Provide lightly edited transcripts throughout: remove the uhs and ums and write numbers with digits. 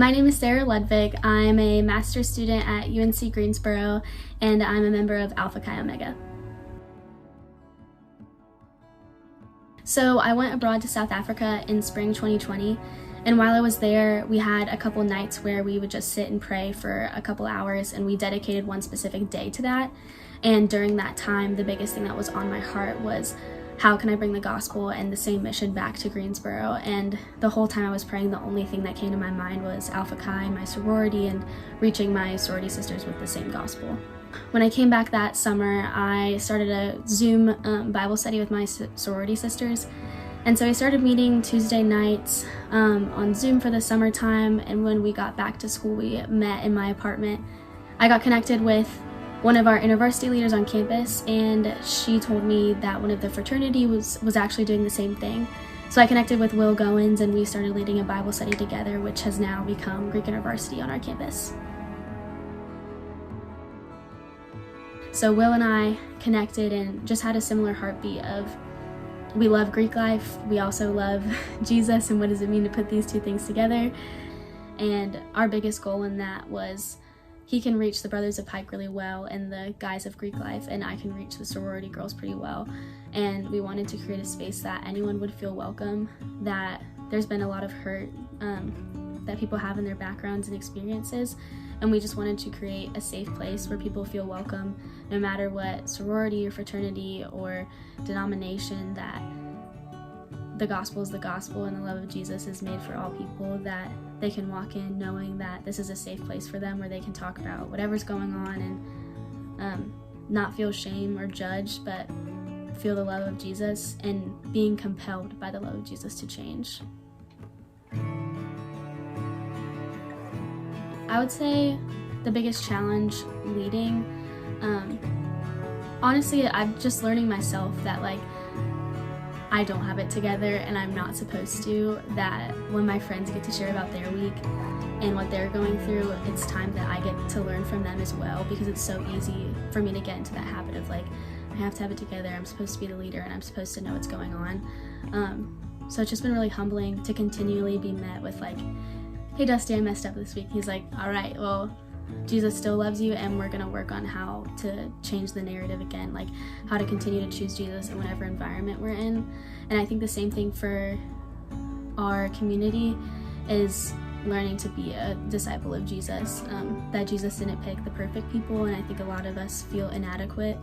My name is Sarah Ludwig. I'm a master's student at UNC Greensboro, and I'm a member of Alpha Chi Omega. So I went abroad to South Africa in spring 2020, and while I was there, we had a couple nights where we would just sit and pray for a couple hours, and we dedicated one specific day to that. And during that time, the biggest thing that was on my heart was, how can I bring the gospel and the same mission back to Greensboro? And the whole time I was praying, the only thing that came to my mind was Alpha Chi, my sorority, and reaching my sorority sisters with the same gospel. When I came back that summer, I started a Zoom Bible study with my sorority sisters. And so I started meeting Tuesday nights on Zoom for the summertime, and when we got back to school, we met in my apartment. I got connected with one of our InterVarsity leaders on campus, and she told me that one of the fraternity was actually doing the same thing. So I connected with Will Goins, and we started leading a Bible study together, which has now become Greek InterVarsity on our campus. So Will and I connected and just had a similar heartbeat of, we love Greek life, we also love Jesus, and what does it mean to put these two things together? And our biggest goal in that was, he can reach the Brothers of Pike really well and the guys of Greek life, and I can reach the sorority girls pretty well. And we wanted to create a space that anyone would feel welcome, that there's been a lot of hurt that people have in their backgrounds and experiences, and we just wanted to create a safe place where people feel welcome no matter what sorority or fraternity or denomination, that the gospel is the gospel and the love of Jesus is made for all people, that they can walk in knowing that this is a safe place for them where they can talk about whatever's going on and not feel shame or judged, but feel the love of Jesus and being compelled by the love of Jesus to change. I would say the biggest challenge leading, honestly, I'm just learning myself that I don't have it together and I'm not supposed to, that when my friends get to share about their week and what they're going through, it's time that I get to learn from them as well, because it's so easy for me to get into that habit of I have to have it together, I'm supposed to be the leader and I'm supposed to know what's going on. So it's just been really humbling to continually be met with hey Dusty, I messed up this week. He's like, all right, well, Jesus still loves you, and we're going to work on how to change the narrative again, how to continue to choose Jesus in whatever environment we're in. And I think the same thing for our community is learning to be a disciple of Jesus, that Jesus didn't pick the perfect people, and I think a lot of us feel inadequate.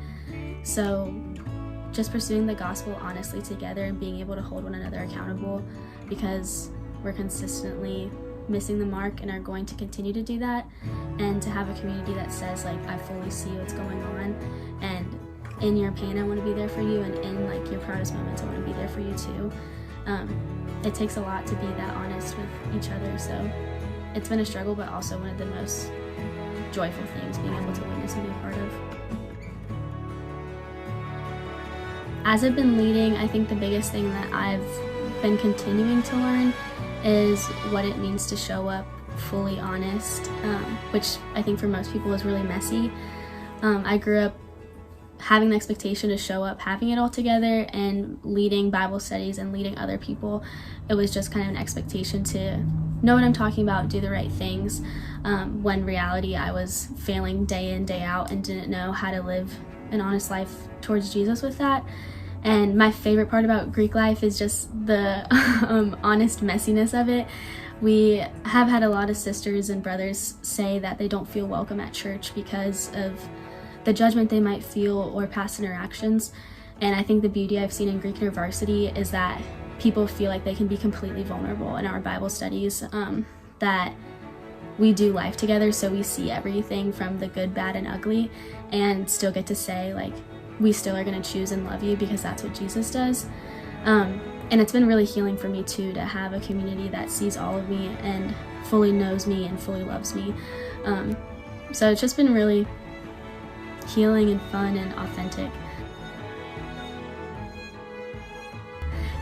So just pursuing the gospel honestly together and being able to hold one another accountable, because we're consistently missing the mark and are going to continue to do that, and to have a community that says I fully see what's going on, and in your pain I want to be there for you, and in your proudest moments I want to be there for you too. It takes a lot to be that honest with each other, so it's been a struggle, but also one of the most joyful things being able to witness and be a part of. As I've been leading, I think the biggest thing that I've been continuing to learn is what it means to show up fully honest, which I think for most people is really messy. I grew up having the expectation to show up, having it all together, and leading Bible studies and leading other people. It was just kind of an expectation to know what I'm talking about, do the right things, when reality I was failing day in, day out, and didn't know how to live an honest life towards Jesus with that. And my favorite part about Greek life is just the honest messiness of it. We have had a lot of sisters and brothers say that they don't feel welcome at church because of the judgment they might feel or past interactions. And I think the beauty I've seen in Greek InterVarsity is that people feel like they can be completely vulnerable in our Bible studies, that we do life together, so we see everything from the good, bad, and ugly, and still get to say we still are going to choose and love you because that's what Jesus does. And it's been really healing for me too, to have a community that sees all of me and fully knows me and fully loves me. So it's just been really healing and fun and authentic.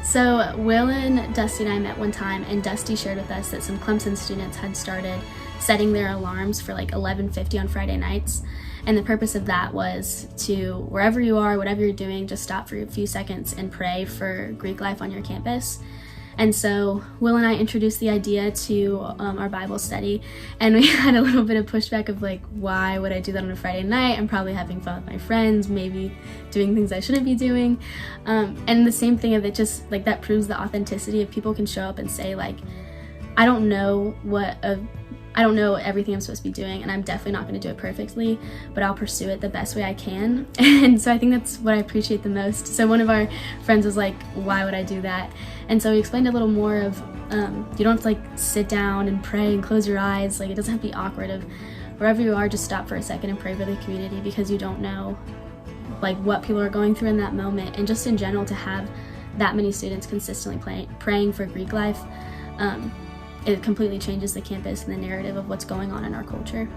So Will and Dusty and I met one time, and Dusty shared with us that some Clemson students had started setting their alarms for 11:50 on Friday nights. And the purpose of that was to, wherever you are, whatever you're doing, just stop for a few seconds and pray for Greek life on your campus. And so Will and I introduced the idea to our Bible study, and we had a little bit of pushback of like, why would I do that on a Friday night? I'm probably having fun with my friends, maybe doing things I shouldn't be doing. And the same thing of it, just like that proves the authenticity of people can show up and say like, I don't know everything I'm supposed to be doing, and I'm definitely not going to do it perfectly, but I'll pursue it the best way I can. And so I think that's what I appreciate the most. So one of our friends was like, why would I do that? And so we explained a little more of, you don't have to like sit down and pray and close your eyes. Like, it doesn't have to be awkward. Of wherever you are, just stop for a second and pray for the community, because you don't know like what people are going through in that moment. And just in general, to have that many students consistently praying for Greek life, it completely changes the campus and the narrative of what's going on in our culture.